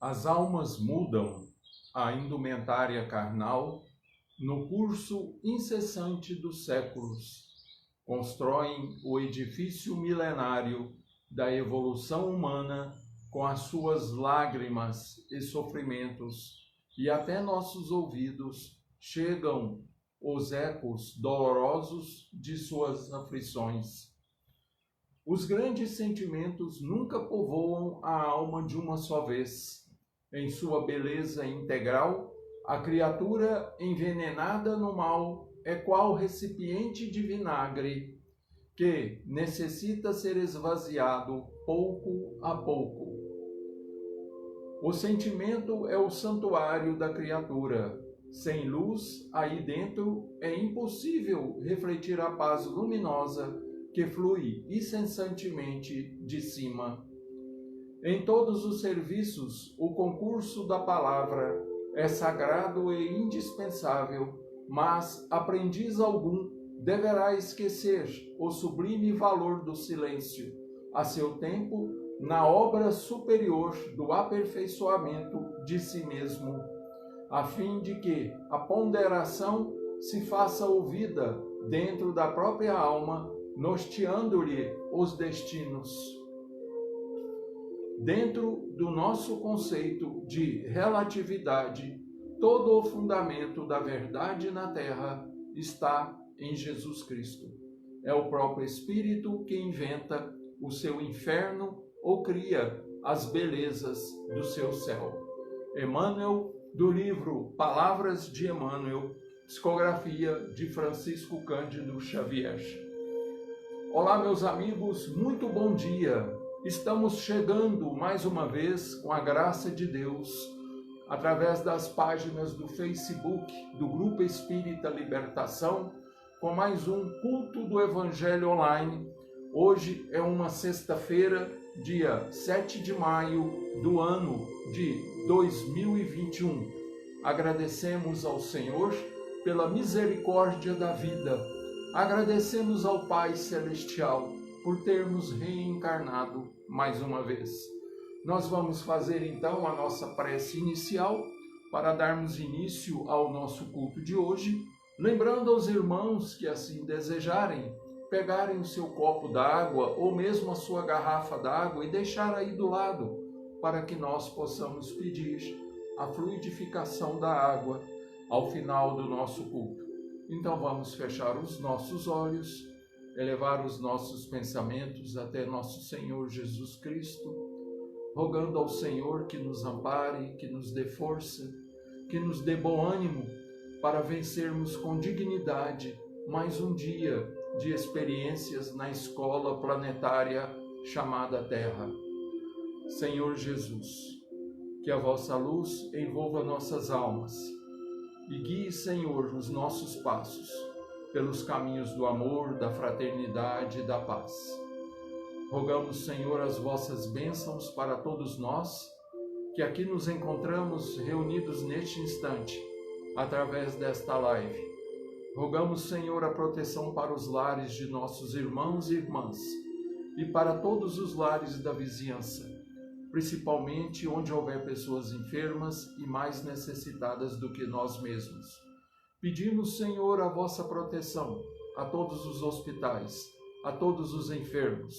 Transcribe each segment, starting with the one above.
As almas mudam a indumentária carnal no curso incessante dos séculos, constroem o edifício milenário da evolução humana com as suas lágrimas e sofrimentos, e até nossos ouvidos chegam os ecos dolorosos de suas aflições. Os grandes sentimentos nunca povoam a alma de uma só vez. Em sua beleza integral, a criatura envenenada no mal é qual recipiente de vinagre que necessita ser esvaziado pouco a pouco. O sentimento é o santuário da criatura. Sem luz, aí dentro, é impossível refletir a paz luminosa que flui incessantemente de cima. Em todos os serviços, o concurso da palavra é sagrado e indispensável, mas aprendiz algum deverá esquecer o sublime valor do silêncio, a seu tempo, na obra superior do aperfeiçoamento de si mesmo, a fim de que a ponderação se faça ouvida dentro da própria alma, norteando-lhe os destinos. Dentro do nosso conceito de relatividade, todo o fundamento da verdade na Terra está em Jesus Cristo. É o próprio Espírito que inventa o seu inferno ou cria as belezas do seu céu. Emmanuel, do livro Palavras de Emmanuel, psicografia de Francisco Cândido Xavier. Olá, meus amigos, muito bom dia. Estamos chegando mais uma vez, com a graça de Deus, através das páginas do Facebook do Grupo Espírita Libertação, com mais um culto do Evangelho online. Hoje é uma sexta-feira, dia 7 de maio do ano de 2021. Agradecemos ao Senhor pela misericórdia da vida. Agradecemos ao Pai Celestial por termos reencarnado mais uma vez. Nós vamos fazer então a nossa prece inicial para darmos início ao nosso culto de hoje, lembrando aos irmãos que assim desejarem, pegarem o seu copo d'água ou mesmo a sua garrafa d'água e deixar aí do lado, para que nós possamos pedir a fluidificação da água ao final do nosso culto. Então vamos fechar os nossos olhos, elevar os nossos pensamentos até nosso Senhor Jesus Cristo, rogando ao Senhor que nos ampare, que nos dê força, que nos dê bom ânimo para vencermos com dignidade mais um dia de experiências na escola planetária chamada Terra. Senhor Jesus, que a vossa luz envolva nossas almas e guie, Senhor, os nossos passos pelos caminhos do amor, da fraternidade e da paz. Rogamos, Senhor, as vossas bênçãos para todos nós, que aqui nos encontramos reunidos neste instante, através desta live. Rogamos, Senhor, a proteção para os lares de nossos irmãos e irmãs, e para todos os lares da vizinhança, principalmente onde houver pessoas enfermas e mais necessitadas do que nós mesmos. Pedimos, Senhor, a vossa proteção a todos os hospitais, a todos os enfermos,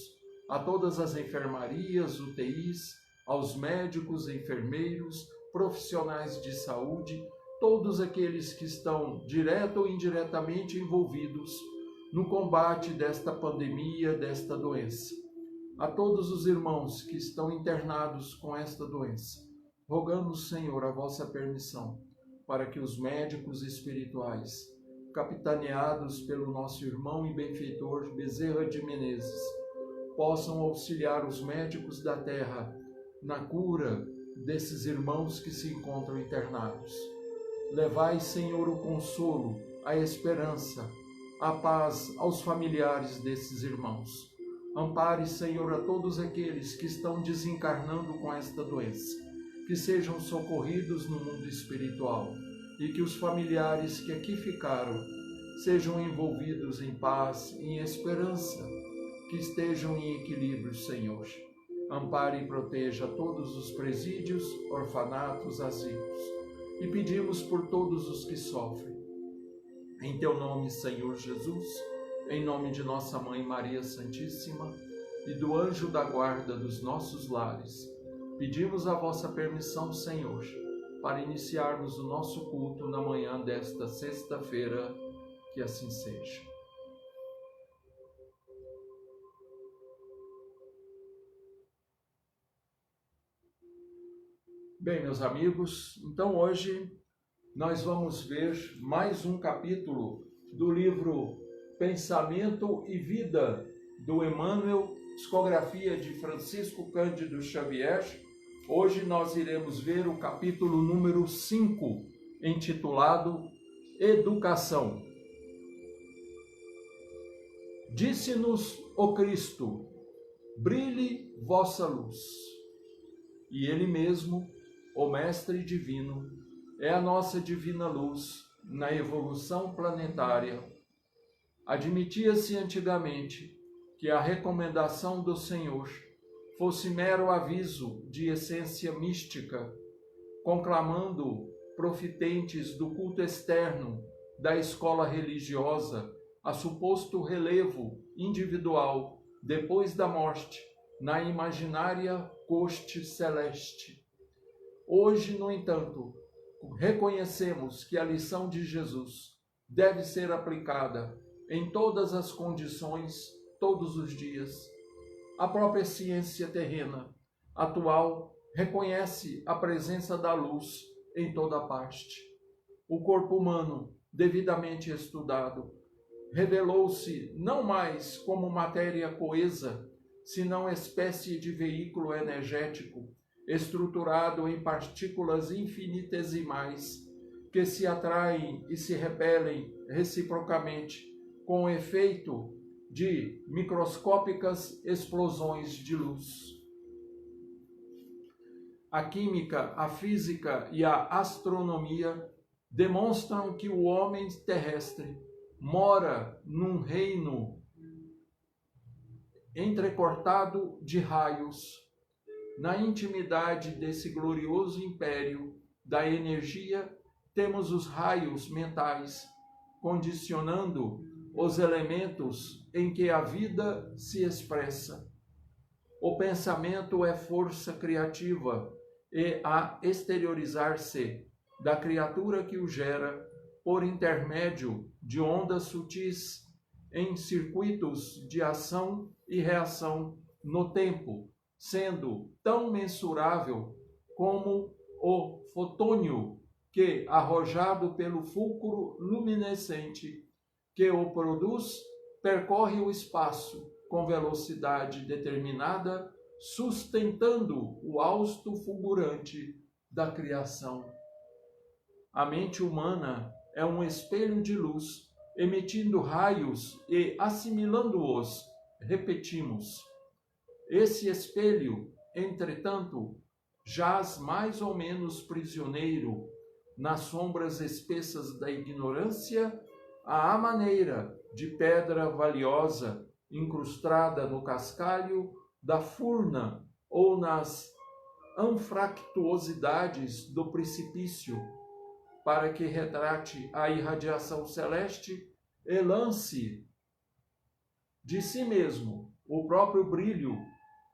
a todas as enfermarias, UTIs, aos médicos, enfermeiros, profissionais de saúde, todos aqueles que estão direto ou indiretamente envolvidos no combate desta pandemia, desta doença. A todos os irmãos que estão internados com esta doença, rogamos, Senhor, a vossa permissão para que os médicos espirituais, capitaneados pelo nosso irmão e benfeitor Bezerra de Menezes, possam auxiliar os médicos da terra na cura desses irmãos que se encontram internados. Levai, Senhor, o consolo, a esperança, a paz aos familiares desses irmãos. Ampare, Senhor, a todos aqueles que estão desencarnando com esta doença, que sejam socorridos no mundo espiritual e que os familiares que aqui ficaram sejam envolvidos em paz, em esperança, que estejam em equilíbrio, Senhor. ampare e proteja todos os presídios, orfanatos, asilos. E pedimos por todos os que sofrem. Em teu nome, Senhor Jesus, em nome de nossa Mãe Maria Santíssima e do anjo da guarda dos nossos lares, pedimos a vossa permissão, Senhor, para iniciarmos o nosso culto na manhã desta sexta-feira, que assim seja. Bem, meus amigos, então hoje nós vamos ver mais um capítulo do livro Pensamento e Vida do Emmanuel, psicografia de Francisco Cândido Xavier. Hoje nós iremos ver o capítulo número 5, intitulado Educação. Disse-nos o Cristo: brilhe vossa luz. E Ele mesmo, o Mestre Divino, é a nossa divina luz na evolução planetária. Admitia-se antigamente que a recomendação do Senhor fosse mero aviso de essência mística, conclamando profitentes do culto externo da escola religiosa a suposto relevo individual depois da morte na imaginária corte celeste. Hoje, no entanto, reconhecemos que a lição de Jesus deve ser aplicada em todas as condições, todos os dias. A própria ciência terrena atual reconhece a presença da luz em toda parte. O corpo humano, devidamente estudado, revelou-se não mais como matéria coesa, senão espécie de veículo energético estruturado em partículas infinitesimais que se atraem e se repelem reciprocamente com o efeito de microscópicas explosões de luz. A química, a física e a astronomia demonstram que o homem terrestre mora num reino entrecortado de raios. Na intimidade desse glorioso império da energia, temos os raios mentais, condicionando os elementos em que a vida se expressa. O pensamento é força criativa e a exteriorizar-se da criatura que o gera por intermédio de ondas sutis em circuitos de ação e reação no tempo, sendo tão mensurável como o fotônio que, arrojado pelo fulcro luminescente que o produz, percorre o espaço com velocidade determinada, sustentando o hausto fulgurante da criação. A mente humana é um espelho de luz, emitindo raios e assimilando-os, repetimos. Esse espelho, entretanto, jaz mais ou menos prisioneiro nas sombras espessas da ignorância, à maneira de pedra valiosa incrustada no cascalho da furna ou nas anfractuosidades do precipício, para que retrate a irradiação celeste e lance de si mesmo o próprio brilho.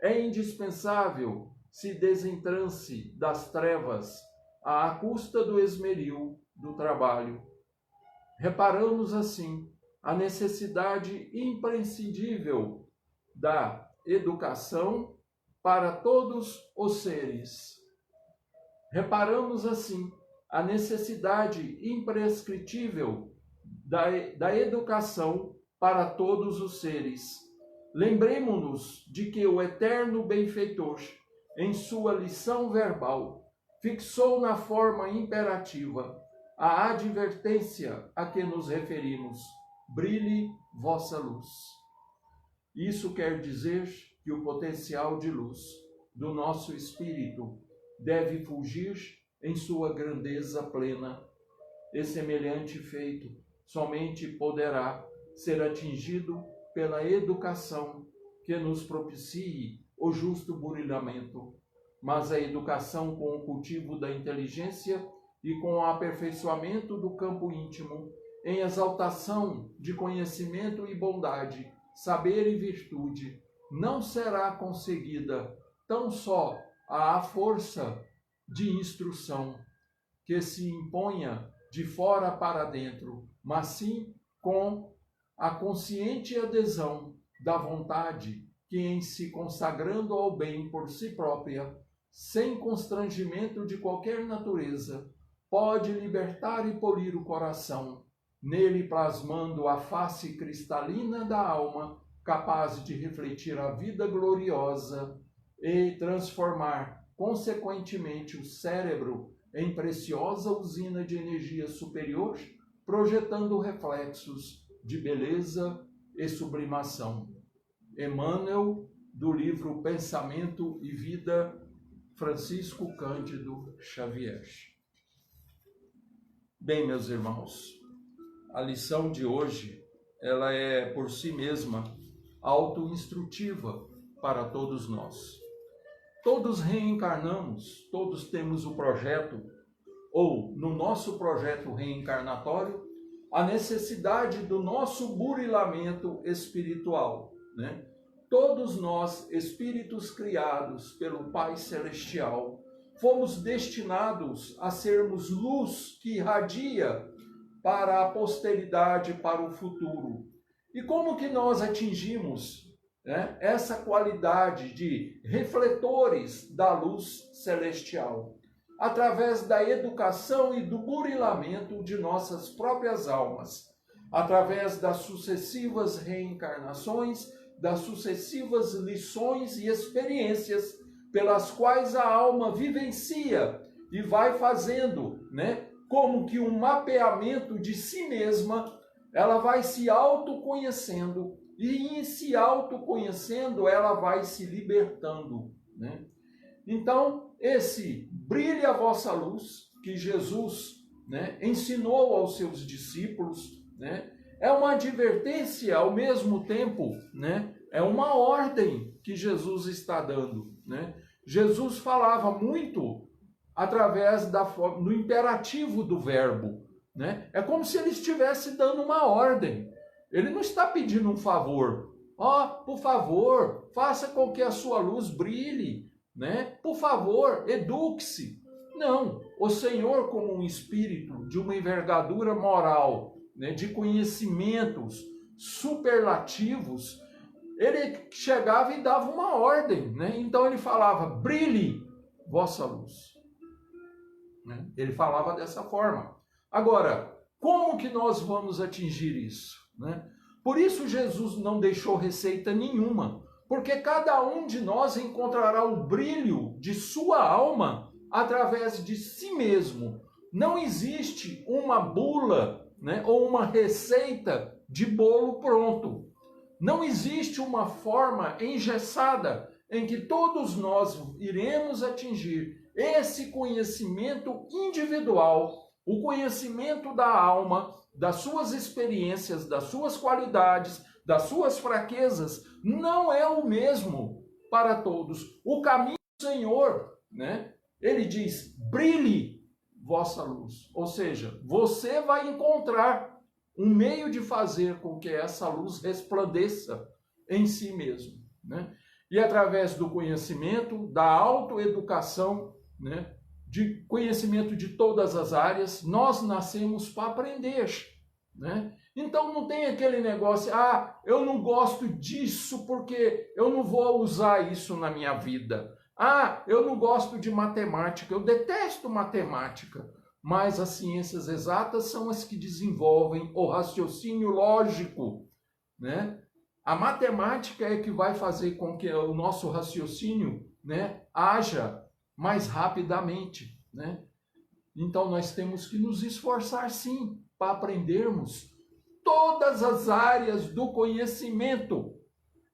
É indispensável se desentrance das trevas à custa do esmeril do trabalho. Reparamos assim a necessidade imprescindível da educação para todos os seres. Reparamos assim a necessidade imprescritível da educação para todos os seres. Lembremo-nos de que o eterno benfeitor, em sua lição verbal, fixou na forma imperativa a advertência a que nos referimos: brilhe vossa luz. Isso quer dizer que o potencial de luz do nosso espírito deve fulgir em sua grandeza plena, e semelhante feito somente poderá ser atingido pela educação que nos propicie o justo burilamento, mas a educação com o cultivo da inteligência e com o aperfeiçoamento do campo íntimo, em exaltação de conhecimento e bondade, saber e virtude, não será conseguida tão só à força de instrução que se imponha de fora para dentro, mas sim com a consciente adesão da vontade que, em se consagrando ao bem por si própria, sem constrangimento de qualquer natureza, pode libertar e polir o coração, nele plasmando a face cristalina da alma, capaz de refletir a vida gloriosa e transformar, consequentemente, o cérebro em preciosa usina de energia superior, projetando reflexos de beleza e sublimação. Emmanuel, do livro Pensamento e Vida, Francisco Cândido Xavier. Bem, meus irmãos, a lição de hoje, ela é por si mesma auto-instrutiva para todos nós. Todos reencarnamos, todos temos o projeto, ou no nosso projeto reencarnatório, a necessidade do nosso burilamento espiritual, né? Todos nós, espíritos criados pelo Pai Celestial, fomos destinados a sermos luz que irradia para a posteridade, para o futuro. E como que nós atingimos, né, essa qualidade de refletores da luz celestial? Através da educação e do burilamento de nossas próprias almas, através das sucessivas reencarnações, das sucessivas lições e experiências pelas quais a alma vivencia e vai fazendo, né, como que um mapeamento de si mesma, ela vai se autoconhecendo e, em se autoconhecendo, ela vai se libertando, né? Então, esse brilhe a vossa luz, que Jesus, né, ensinou aos seus discípulos, né, é uma advertência ao mesmo tempo, né, é uma ordem que Jesus está dando, né? Jesus falava muito através do imperativo do verbo, né? É como se ele estivesse dando uma ordem. Ele não está pedindo um favor. Por favor, faça com que a sua luz brilhe, né? Por favor, eduque-se. Não, o Senhor, como um espírito de uma envergadura moral, né, de conhecimentos superlativos, ele chegava e dava uma ordem, né? Então ele falava, brilhe vossa luz, né? Ele falava dessa forma. Agora, como que nós vamos atingir isso, né? Por isso Jesus não deixou receita nenhuma, porque cada um de nós encontrará o brilho de sua alma através de si mesmo. Não existe uma bula, né, ou uma receita de bolo pronto. Não existe uma forma engessada em que todos nós iremos atingir esse conhecimento individual, o conhecimento da alma, das suas experiências, das suas qualidades, das suas fraquezas, não é o mesmo para todos. O caminho do Senhor, né? Ele diz, brilhe vossa luz. Ou seja, você vai encontrar um meio de fazer com que essa luz resplandeça em si mesmo, né? E através do conhecimento, da autoeducação, né, de conhecimento de todas as áreas, nós nascemos para aprender, né? Então não tem aquele negócio, eu não gosto disso porque eu não vou usar isso na minha vida. Eu não gosto de matemática, eu detesto matemática. Mas as ciências exatas são as que desenvolvem o raciocínio lógico, né? A matemática é que vai fazer com que o nosso raciocínio, né, haja mais rapidamente, né? Então nós temos que nos esforçar sim para aprendermos todas as áreas do conhecimento.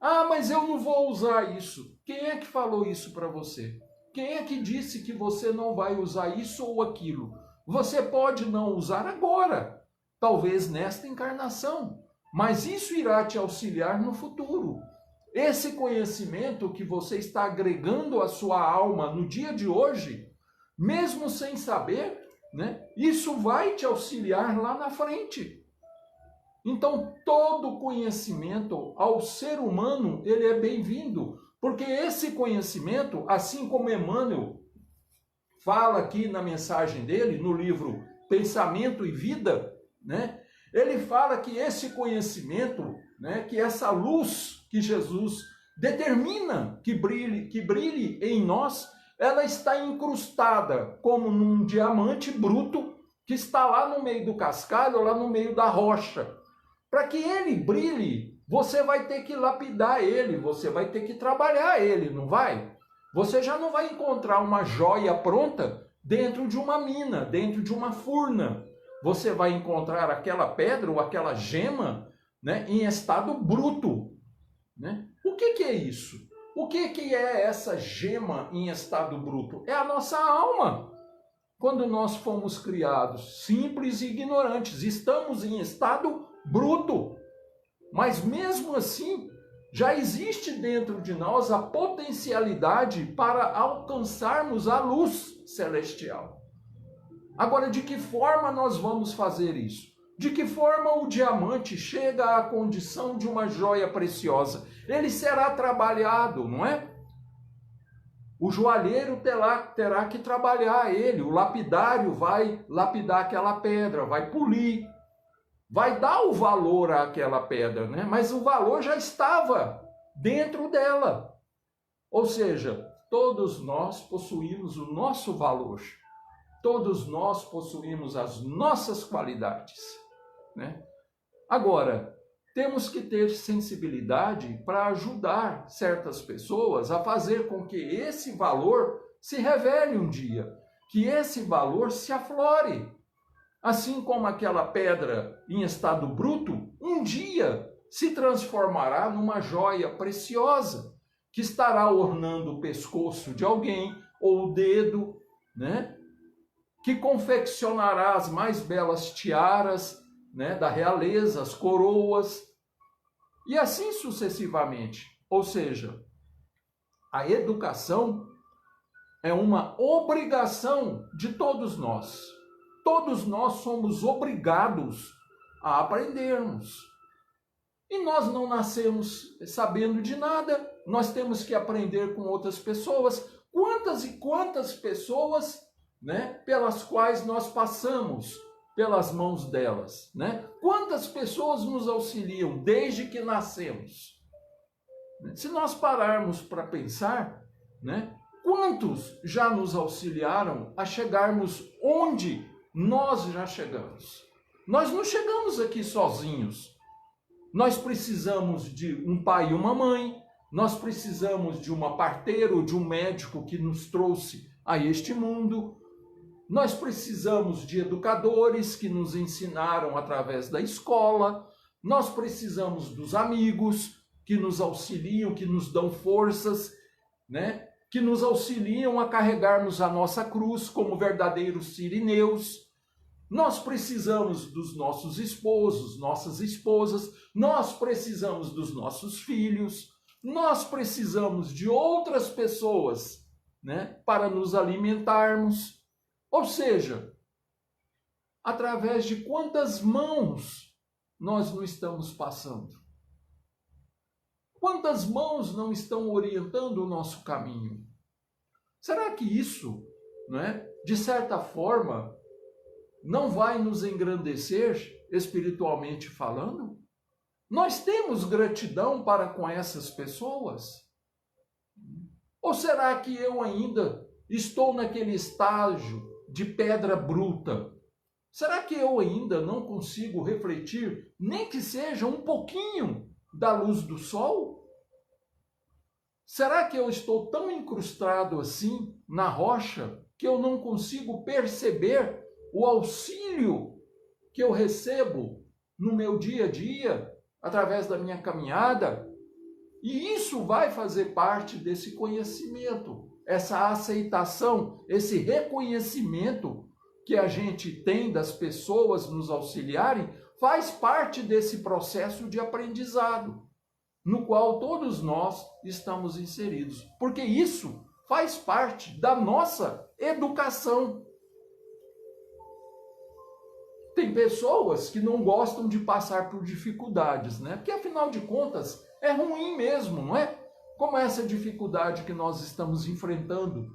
Mas eu não vou usar isso. Quem é que falou isso para você? Quem é que disse que você não vai usar isso ou aquilo? Você pode não usar agora, talvez nesta encarnação, mas isso irá te auxiliar no futuro. Esse conhecimento que você está agregando à sua alma no dia de hoje, mesmo sem saber, né? Isso vai te auxiliar lá na frente. Então, todo conhecimento ao ser humano, ele é bem-vindo, porque esse conhecimento, assim como Emmanuel fala aqui na mensagem dele, no livro Pensamento e Vida, né? Ele fala que esse conhecimento, né, que essa luz que Jesus determina que brilhe em nós, ela está incrustada como num diamante bruto que está lá no meio do cascalho, lá no meio da rocha. Para que ele brilhe, você vai ter que lapidar ele, você vai ter que trabalhar ele, não vai? Você já não vai encontrar uma joia pronta dentro de uma mina, dentro de uma furna. Você vai encontrar aquela pedra ou aquela gema, né, em estado bruto. Né? O que é isso? O que é essa gema em estado bruto? É a nossa alma. Quando nós fomos criados simples e ignorantes, estamos em estado bruto. Mas mesmo assim, já existe dentro de nós a potencialidade para alcançarmos a luz celestial. Agora, de que forma nós vamos fazer isso? De que forma o diamante chega à condição de uma joia preciosa? Ele será trabalhado, não é? O joalheiro terá que trabalhar ele, o lapidário vai lapidar aquela pedra, vai polir, vai dar o valor àquela pedra, né? Mas o valor já estava dentro dela. Ou seja, todos nós possuímos o nosso valor. Todos nós possuímos as nossas qualidades, né? Agora, temos que ter sensibilidade para ajudar certas pessoas a fazer com que esse valor se revele um dia, que esse valor se aflore. Assim como aquela pedra em estado bruto, um dia se transformará numa joia preciosa, que estará ornando o pescoço de alguém ou o dedo, né? Que confeccionará as mais belas tiaras, né, da realeza, as coroas, e assim sucessivamente. Ou seja, a educação é uma obrigação de todos nós. Todos nós somos obrigados a aprendermos. E nós não nascemos sabendo de nada, nós temos que aprender com outras pessoas. Quantas e quantas pessoas, né, pelas quais nós passamos pelas mãos delas, né? Quantas pessoas nos auxiliam desde que nascemos? Se nós pararmos para pensar, né, quantos já nos auxiliaram a chegarmos onde nós já chegamos? Nós não chegamos aqui sozinhos. Nós precisamos de um pai e uma mãe, nós precisamos de uma parteira ou de um médico que nos trouxe a este mundo. Nós precisamos de educadores que nos ensinaram através da escola. Nós precisamos dos amigos que nos auxiliam, que nos dão forças, né? Que nos auxiliam a carregarmos a nossa cruz como verdadeiros sirineus. Nós precisamos dos nossos esposos, nossas esposas. Nós precisamos dos nossos filhos. Nós precisamos de outras pessoas, né? Para nos alimentarmos. Ou seja, através de quantas mãos nós não estamos passando? Quantas mãos não estão orientando o nosso caminho? Será que isso, né, de certa forma, não vai nos engrandecer espiritualmente falando? Nós temos gratidão para com essas pessoas? Ou será que eu ainda estou naquele estágio de pedra bruta? Será que eu ainda não consigo refletir, nem que seja um pouquinho, da luz do sol? Será que eu estou tão incrustado assim na rocha que eu não consigo perceber o auxílio que eu recebo no meu dia a dia, através da minha caminhada? E isso vai fazer parte desse conhecimento, essa aceitação, esse reconhecimento que a gente tem das pessoas nos auxiliarem, faz parte desse processo de aprendizado. no qual todos nós estamos inseridos, porque isso faz parte da nossa educação. Tem pessoas que não gostam de passar por dificuldades, né? Porque afinal de contas é ruim mesmo, não é? Como essa dificuldade que nós estamos enfrentando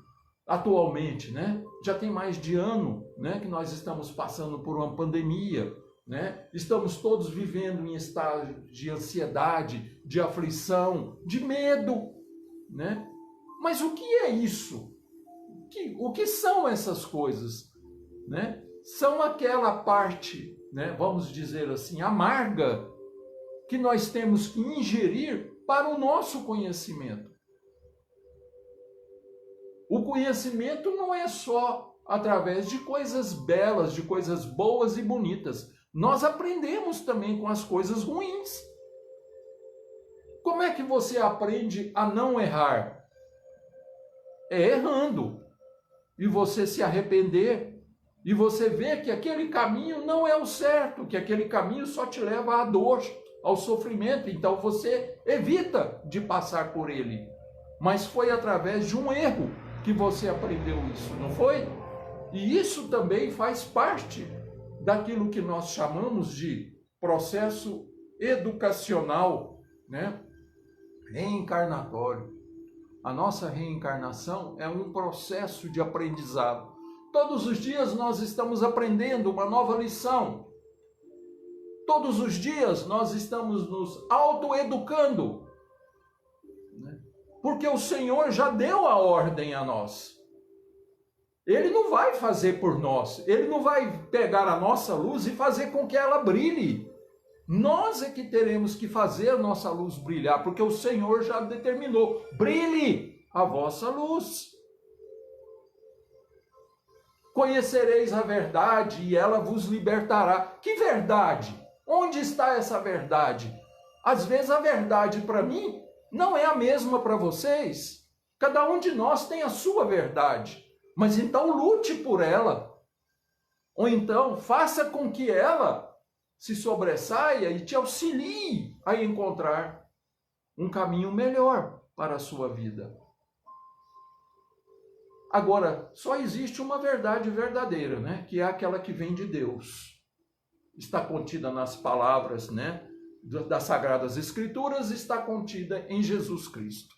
atualmente, né? Já tem mais de ano, né, que nós estamos passando por uma pandemia, né? Estamos todos vivendo em estado de ansiedade, de aflição, de medo, né? Mas o que é isso? O que são essas coisas, né? São aquela parte, né, vamos dizer assim, amarga, que nós temos que ingerir para o nosso conhecimento. O conhecimento não é só através de coisas belas, de coisas boas e bonitas. Nós aprendemos também com as coisas ruins. Como é que você aprende a não errar? É errando. E você se arrepender. E você vê que aquele caminho não é o certo, que aquele caminho só te leva à dor, ao sofrimento. Então você evita de passar por ele. Mas foi através de um erro que você aprendeu isso, não foi? E isso também faz parte daquilo que nós chamamos de processo educacional, né? Reencarnatório. A nossa reencarnação é um processo de aprendizado. Todos os dias nós estamos aprendendo uma nova lição. Todos os dias nós estamos nos autoeducando. Porque o Senhor já deu a ordem a nós. Ele não vai fazer por nós. Ele não vai pegar a nossa luz e fazer com que ela brilhe. Nós é que teremos que fazer a nossa luz brilhar, porque o Senhor já determinou. Brilhe a vossa luz. Conhecereis a verdade e ela vos libertará. Que verdade? Onde está essa verdade? Às vezes a verdade para mim não é a mesma para vocês. Cada um de nós tem a sua verdade. Mas então lute por ela. Ou então faça com que ela se sobressaia e te auxilie a encontrar um caminho melhor para a sua vida. Agora, só existe uma verdade verdadeira, né? Que é aquela que vem de Deus. Está contida nas palavras, né, das Sagradas Escrituras, está contida em Jesus Cristo.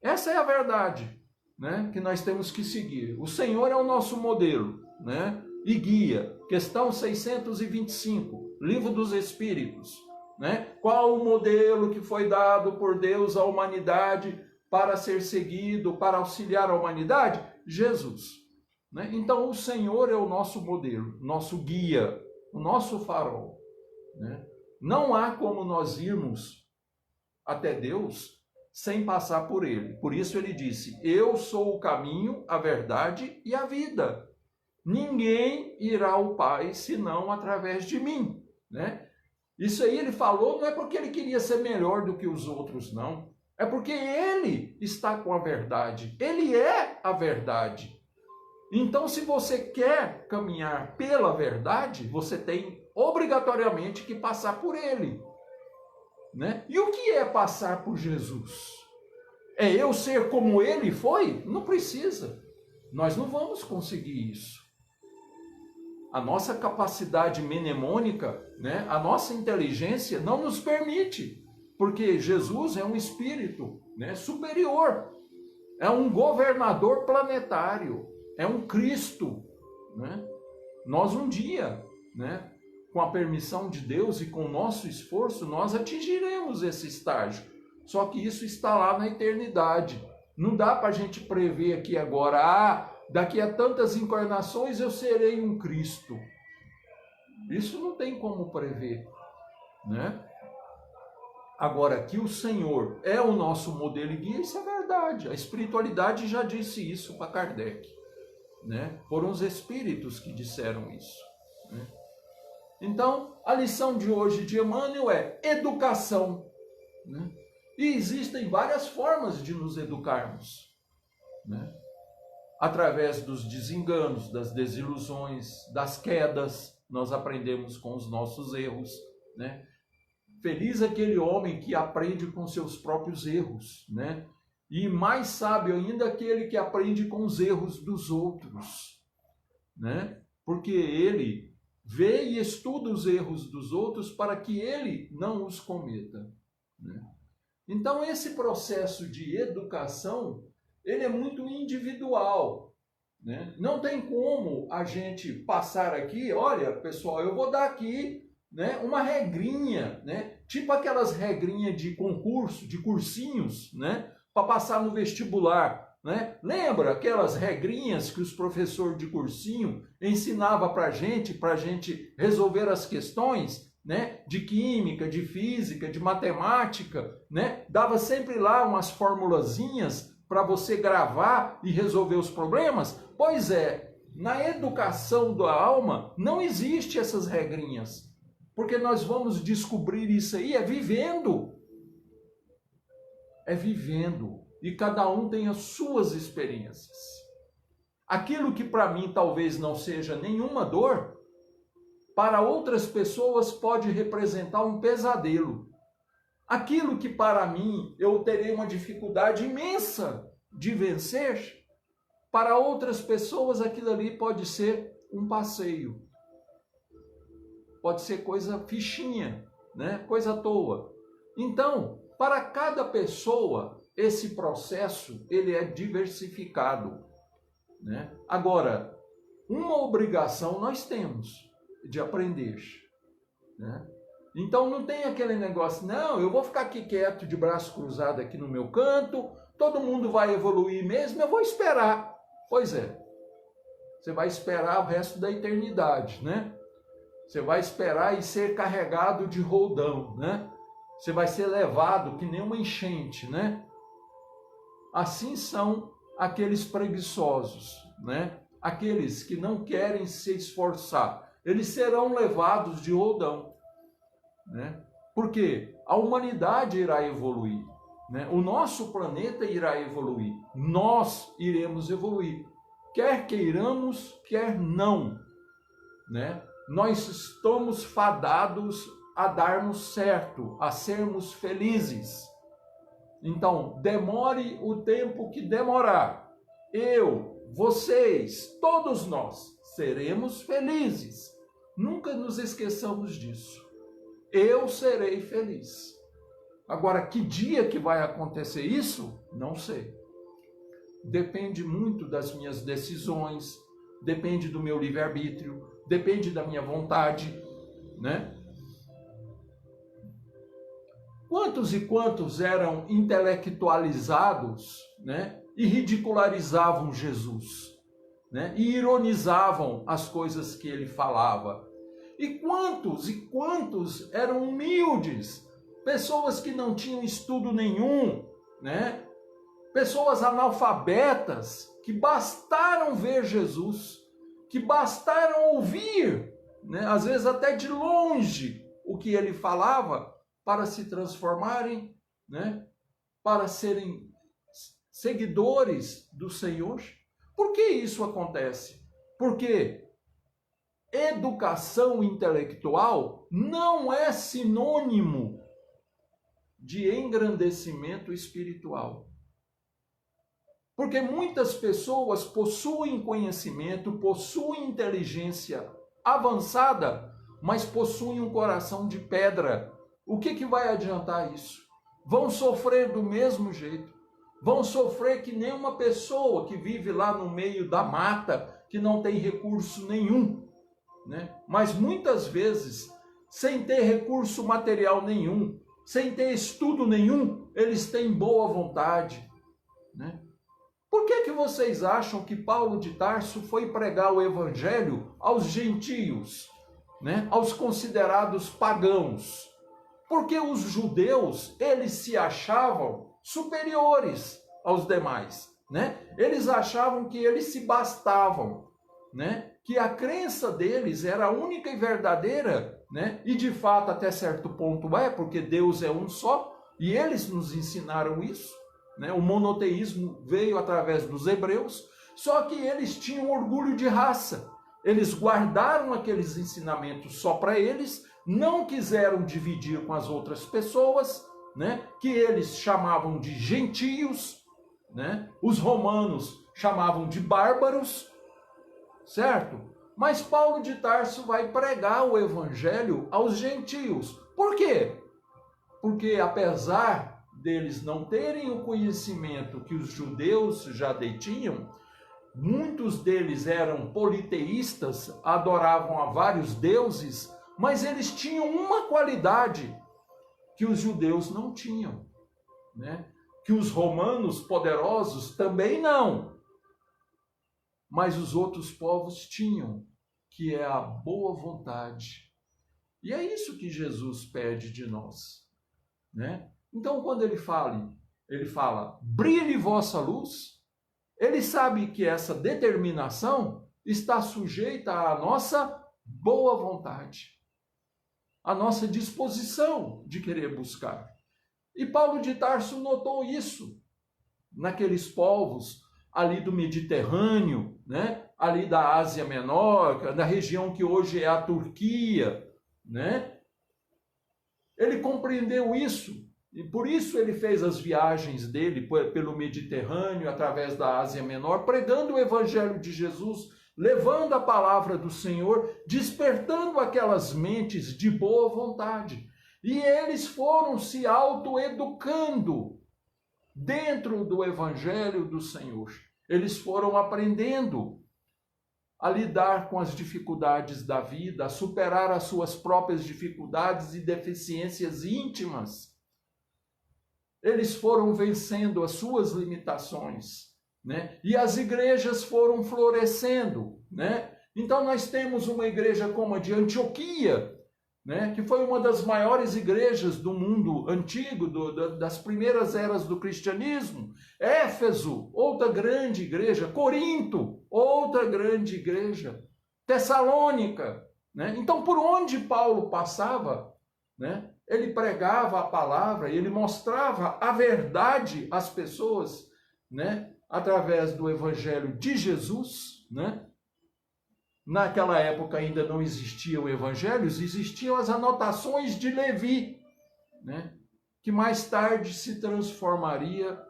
Essa é a verdade, né, que nós temos que seguir. O Senhor é o nosso modelo, né, e guia. Questão 625, Livro dos Espíritos. Né? Qual o modelo que foi dado por Deus à humanidade para ser seguido, para auxiliar a humanidade? Jesus. Né? Então o Senhor é o nosso modelo, nosso guia, o nosso farol. Né? Não há como nós irmos até Deus sem passar por Ele. Por isso ele disse, eu sou o caminho, a verdade e a vida. Ninguém irá ao Pai senão através de mim. Né? Isso aí ele falou, não é porque ele queria ser melhor do que os outros, não. É porque ele está com a verdade. Ele é a verdade. Então, se você quer caminhar pela verdade, você tem obrigatoriamente que passar por ele. Né? E o que é passar por Jesus? É eu ser como ele foi? Não precisa. Nós não vamos conseguir isso. A nossa capacidade mnemônica, né, a nossa inteligência não nos permite, porque Jesus é um espírito, né, superior, é um governador planetário, é um Cristo. Né? Nós um dia, né, com a permissão de Deus e com o nosso esforço, nós atingiremos esse estágio. Só que isso está lá na eternidade. Não dá para a gente prever aqui agora, daqui a tantas encarnações eu serei um Cristo. Isso não tem como prever, né? Agora, que o Senhor é o nosso modelo e guia, isso é verdade. A espiritualidade já disse isso para Kardec, né? Foram os espíritos que disseram isso, né? Então, a lição de hoje de Emmanuel é educação, né? E existem várias formas de nos educarmos, né? Através dos desenganos, das desilusões, das quedas, nós aprendemos com os nossos erros, né? Feliz aquele homem que aprende com seus próprios erros, né? E mais sábio ainda aquele que aprende com os erros dos outros, né? Porque ele vê e estuda os erros dos outros para que ele não os cometa, né? Então esse processo de educação, ele é muito individual, né? Não tem como a gente passar aqui, olha, pessoal, eu vou dar aqui, né, uma regrinha, né, tipo aquelas regrinhas de concurso, de cursinhos, né, para passar no vestibular, né? Lembra aquelas regrinhas que os professores de cursinho ensinavam para gente resolver as questões, né, de química, de física, de matemática, né? Dava sempre lá umas formulazinhas para você gravar e resolver os problemas. Pois é, na educação da alma não existe essas regrinhas. Porque nós vamos descobrir isso aí vivendo. É vivendo. E cada um tem as suas experiências. Aquilo que para mim talvez não seja nenhuma dor, para outras pessoas pode representar um pesadelo. Aquilo que para mim eu terei uma dificuldade imensa de vencer, para outras pessoas aquilo ali pode ser um passeio. Pode ser coisa fichinha, né? Coisa à toa. Então, para cada pessoa, esse processo ele é diversificado, né? Agora, uma obrigação nós temos de aprender, né? Então não tem aquele negócio, não, eu vou ficar aqui quieto, de braço cruzado aqui no meu canto, todo mundo vai evoluir mesmo, eu vou esperar. Pois é, você vai esperar o resto da eternidade, né? Você vai esperar e ser carregado de roldão, né? Você vai ser levado que nem uma enchente, né? Assim são aqueles preguiçosos, né? Aqueles que não querem se esforçar. Eles serão levados de roldão, né? Porque a humanidade irá evoluir, né? O nosso planeta irá evoluir. Nós iremos evoluir. Quer queiramos, quer não, né? Nós estamos fadados a darmos certo, a sermos felizes. Então, demore o tempo que demorar. Eu, vocês, todos nós seremos felizes. Nunca nos esqueçamos disso. Eu serei feliz. Agora, que dia que vai acontecer isso? Não sei. Depende muito das minhas decisões, depende do meu livre-arbítrio, depende da minha vontade, né? Quantos e quantos eram intelectualizados, né? E ridicularizavam Jesus, né? E ironizavam as coisas que ele falava. E quantos eram humildes, pessoas que não tinham estudo nenhum, né? Pessoas analfabetas que bastaram ver Jesus, que bastaram ouvir, né, às vezes até de longe, o que ele falava, para se transformarem, né, para serem seguidores do Senhor. Por que isso acontece? Porque educação intelectual não é sinônimo de engrandecimento espiritual. Porque muitas pessoas possuem conhecimento, possuem inteligência avançada, mas possuem um coração de pedra. O que vai adiantar isso? Vão sofrer do mesmo jeito. Vão sofrer que nem uma pessoa que vive lá no meio da mata, que não tem recurso nenhum, né? Mas muitas vezes, sem ter recurso material nenhum, sem ter estudo nenhum, eles têm boa vontade, né? Por que vocês acham que Paulo de Tarso foi pregar o evangelho aos gentios, né? Aos considerados pagãos? Porque os judeus, eles se achavam superiores aos demais, né? Eles achavam que eles se bastavam, né? Que a crença deles era a única e verdadeira, né? E de fato até certo ponto porque Deus é um só, e eles nos ensinaram isso. O monoteísmo veio através dos hebreus, só que eles tinham orgulho de raça. Eles guardaram aqueles ensinamentos só para eles, não quiseram dividir com as outras pessoas, né, que eles chamavam de gentios, né, os romanos chamavam de bárbaros, certo? Mas Paulo de Tarso vai pregar o evangelho aos gentios. Por quê? Porque apesar deles não terem o conhecimento que os judeus já detinham, muitos deles eram politeístas, adoravam a vários deuses, mas eles tinham uma qualidade que os judeus não tinham, né? Que os romanos poderosos também não, mas os outros povos tinham, que é a boa vontade. E é isso que Jesus pede de nós, né? Então, quando ele fala, brilhe vossa luz, ele sabe que essa determinação está sujeita à nossa boa vontade, à nossa disposição de querer buscar. E Paulo de Tarso notou isso naqueles povos ali do Mediterrâneo, né? Ali da Ásia Menor, da região que hoje é a Turquia, né? Ele compreendeu isso e por isso ele fez as viagens dele pelo Mediterrâneo, através da Ásia Menor, pregando o evangelho de Jesus, levando a palavra do Senhor, despertando aquelas mentes de boa vontade. E eles foram se autoeducando dentro do evangelho do Senhor. Eles foram aprendendo a lidar com as dificuldades da vida, a superar as suas próprias dificuldades e deficiências íntimas. Eles foram vencendo as suas limitações, né? E as igrejas foram florescendo, né? Então nós temos uma igreja como a de Antioquia, né? Que foi uma das maiores igrejas do mundo antigo, das primeiras eras do cristianismo. Éfeso, outra grande igreja. Corinto, outra grande igreja. Tessalônica, né? Então por onde Paulo passava, né? Ele pregava a palavra, ele mostrava a verdade às pessoas, né? Através do evangelho de Jesus, né? Naquela época ainda não existiam evangelhos, existiam as anotações de Levi, né? Que mais tarde se transformaria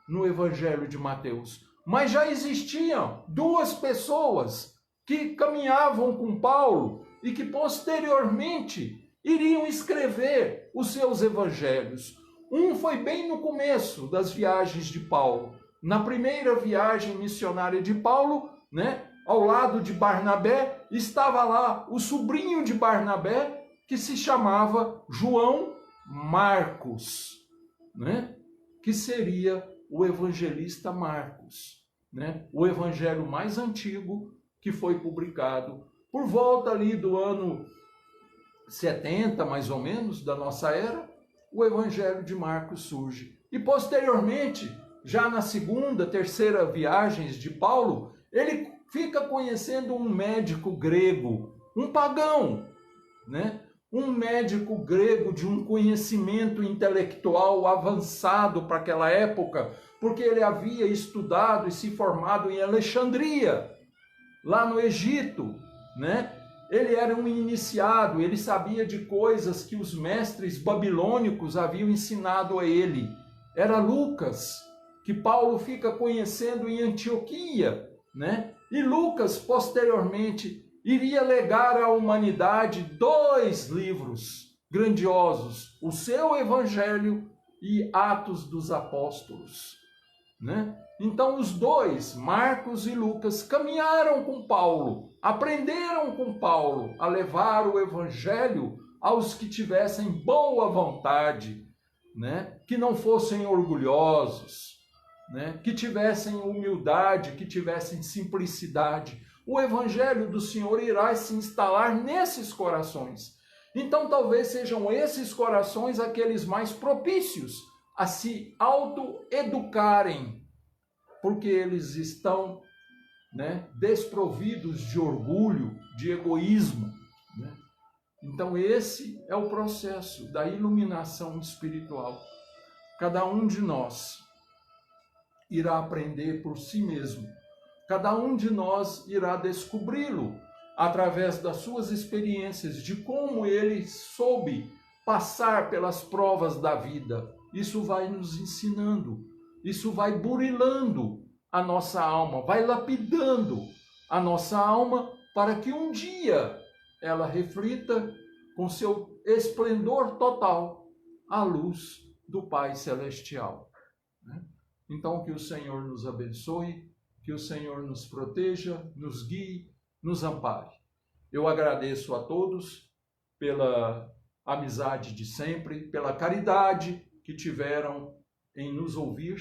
no evangelho de Mateus. Mas já existiam duas pessoas que caminhavam com Paulo e que posteriormente iriam escrever os seus evangelhos. Um foi bem no começo das viagens de Paulo. Na primeira viagem missionária de Paulo, né, ao lado de Barnabé, estava lá o sobrinho de Barnabé, que se chamava João Marcos, né, que seria o evangelista Marcos, né, o evangelho mais antigo que foi publicado por volta ali do ano 70, mais ou menos, da nossa era. O evangelho de Marcos surge. E posteriormente, já na segunda, terceira viagens de Paulo, ele fica conhecendo um médico grego, um pagão, né? Um médico grego de um conhecimento intelectual avançado para aquela época, porque ele havia estudado e se formado em Alexandria, lá no Egito, né? Ele era um iniciado, ele sabia de coisas que os mestres babilônicos haviam ensinado a ele. Era Lucas, que Paulo fica conhecendo em Antioquia, né? E Lucas, posteriormente, iria legar à humanidade 2 livros grandiosos, o seu Evangelho e Atos dos Apóstolos, né? Então os dois, Marcos e Lucas, caminharam com Paulo, aprenderam com Paulo a levar o Evangelho aos que tivessem boa vontade, né? Que não fossem orgulhosos, né? Que tivessem humildade, que tivessem simplicidade. O Evangelho do Senhor irá se instalar nesses corações. Então talvez sejam esses corações aqueles mais propícios a se autoeducarem, porque eles estão, né, desprovidos de orgulho, de egoísmo, né? Então esse é o processo da iluminação espiritual. Cada um de nós irá aprender por si mesmo. Cada um de nós irá descobri-lo através das suas experiências, de como ele soube passar pelas provas da vida. Isso vai nos ensinando, isso vai burilando a nossa alma, vai lapidando a nossa alma para que um dia ela reflita com seu esplendor total a luz do Pai Celestial. Então, que o Senhor nos abençoe, que o Senhor nos proteja, nos guie, nos ampare. Eu agradeço a todos pela amizade de sempre, pela caridade que tiveram em nos ouvir.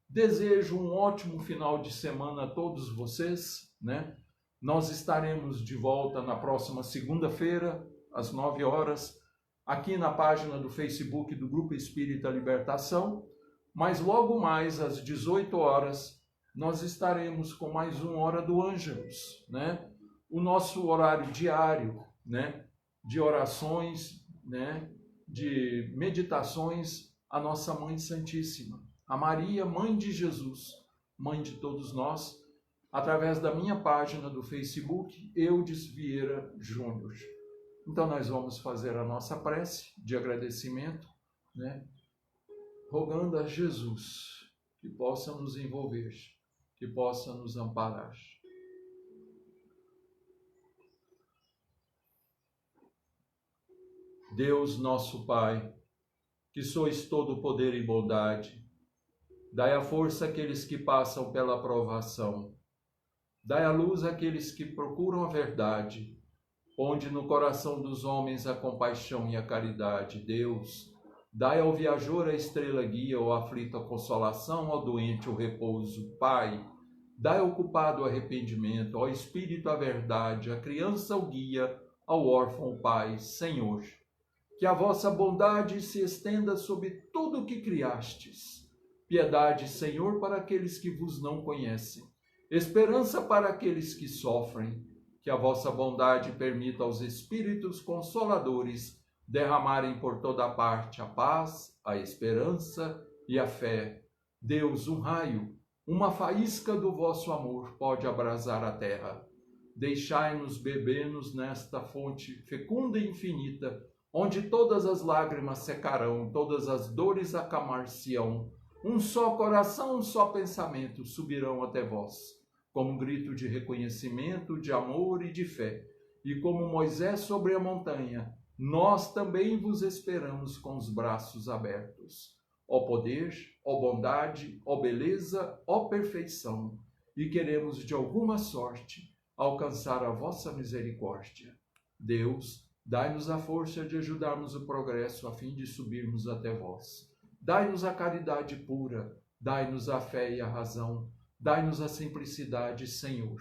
Desejo um ótimo final de semana a todos vocês, né? Nós estaremos de volta na próxima segunda-feira, às 9 horas, aqui na página do Facebook do Grupo Espírita Libertação, mas logo mais às 18 horas nós estaremos com mais uma Hora do Ângelus, né? O nosso horário diário, né? De orações, né? De meditações à nossa Mãe Santíssima, a Maria, Mãe de Jesus, Mãe de todos nós, através da minha página do Facebook, Eudes Vieira Júnior. Então nós vamos fazer a nossa prece de agradecimento, né? Rogando a Jesus que possa nos envolver, que possa nos amparar. Deus nosso Pai, que sois todo poder e bondade, dai a força àqueles que passam pela provação, dai a luz àqueles que procuram a verdade, ponde no coração dos homens a compaixão e a caridade. Deus, dai ao viajor a estrela guia, ao aflito a consolação, ao doente o repouso. Pai, dai ao culpado o arrependimento, ao espírito a verdade, à criança o guia, ao órfão o Pai. Senhor, que a vossa bondade se estenda sobre tudo o que criastes. Piedade, Senhor, para aqueles que vos não conhecem. Esperança para aqueles que sofrem. Que a vossa bondade permita aos Espíritos Consoladores derramarem por toda parte a paz, a esperança e a fé. Deus, um raio, uma faísca do vosso amor pode abrasar a terra. Deixai-nos beber-nos nesta fonte fecunda e infinita, onde todas as lágrimas secarão, todas as dores acalmar-se-ão. Um só coração, um só pensamento subirão até vós, como um grito de reconhecimento, de amor e de fé. E como Moisés sobre a montanha, nós também vos esperamos com os braços abertos. Ó poder, ó bondade, ó beleza, ó perfeição, e queremos de alguma sorte alcançar a vossa misericórdia. Deus, dai-nos a força de ajudarmos o progresso a fim de subirmos até vós. Dai-nos a caridade pura, dai-nos a fé e a razão, dai-nos a simplicidade, Senhor,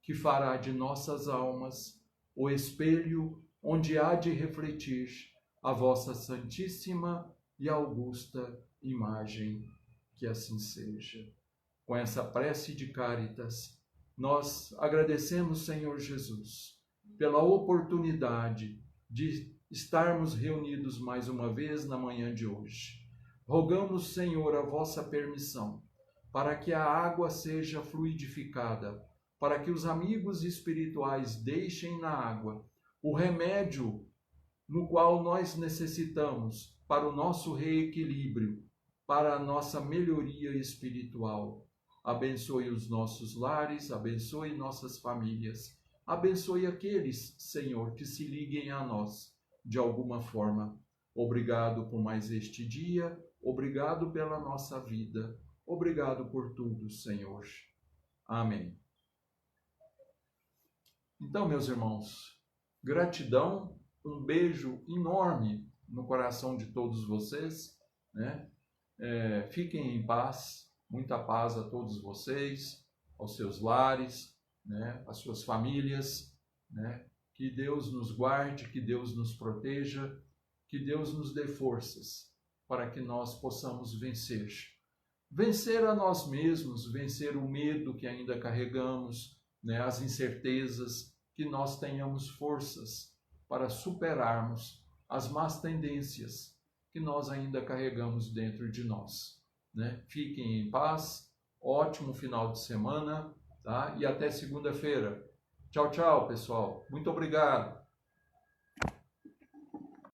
que fará de nossas almas o espelho onde há de refletir a vossa santíssima e augusta imagem. Que assim seja. Com essa prece de Caritas, nós agradecemos, Senhor Jesus, pela oportunidade de estarmos reunidos mais uma vez na manhã de hoje. Rogamos, Senhor, a vossa permissão para que a água seja fluidificada, para que os amigos espirituais deixem na água o remédio no qual nós necessitamos para o nosso reequilíbrio, para a nossa melhoria espiritual. Abençoe os nossos lares, abençoe nossas famílias, abençoe aqueles, Senhor, que se liguem a nós de alguma forma. Obrigado por mais este dia, obrigado pela nossa vida, obrigado por tudo, Senhor. Amém. Então, meus irmãos, gratidão, um beijo enorme no coração de todos vocês, né? Fiquem em paz, muita paz a todos vocês, aos seus lares, né? Às suas famílias, né? Que Deus nos guarde, que Deus nos proteja, que Deus nos dê forças para que nós possamos vencer. Vencer a nós mesmos, vencer o medo que ainda carregamos, né? As incertezas, que nós tenhamos forças para superarmos as más tendências que nós ainda carregamos dentro de nós, né? Fiquem em paz, ótimo final de semana, tá? E até segunda-feira. Tchau, tchau, pessoal. Muito obrigado.